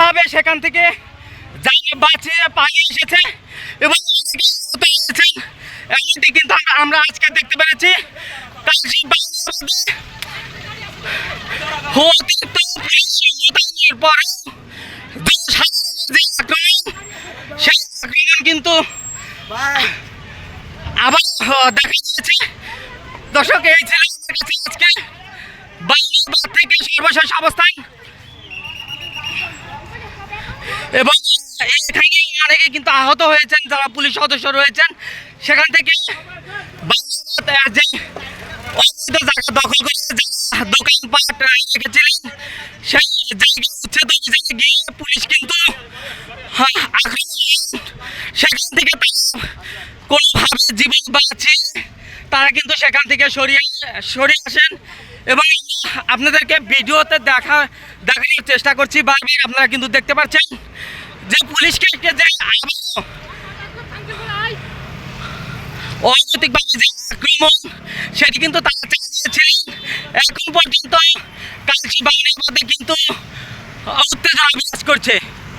কোনোভাবে সেখান থেকে যারা বাঁচিয়ে পালিয়ে এসেছে এবং অনেকে আহত হয়েছেন, এমনটি কিন্তু আমরা আজকে দেখতে পেরেছি। কালচি বাউনিয়াবাদে অতিরিক্ত পুলিশ মোতায়েনের পরেও জনসাধারণের যে আক্রমণ, সেই আক্রমণ কিন্তু আবার দেখা দিয়েছে। দর্শক, এই ছিল আমার কাছে আজকে বাউনিয়াবাদ থেকে সর্বশেষ অবস্থান। এবং এখানে অনেকে কিন্তু আহত হয়েছেন, যারা পুলিশ সদস্য রয়েছেন। সেখান থেকে বাউনিয়াবাদ যে অবৈধ জায়গা দখল করে যারা দোকানপাট রেখেছিলেন, সেই জায়গা উচ্ছেদ অভিযানে গিয়ে পুলিশ কিন্তু আক্রমণ হন। সেখান থেকে তারা কোনোভাবে জীবন বাঁচিয়ে তারা কিন্তু সেখান থেকে সরিয়ে আসেন। এবং আমরা আপনাদেরকে ভিডিওতে দেখানোর চেষ্টা করছি বারবার। আপনারা কিন্তু দেখতে পাচ্ছেন যে পুলিশকে যে আবারও অনৈতিকভাবে যে আক্রমণ, সেটি কিন্তু তারা চালিয়েছিলেন। এখন পর্যন্ত কালচি বাউনিয়াবাদে কিন্তু উত্তেজনা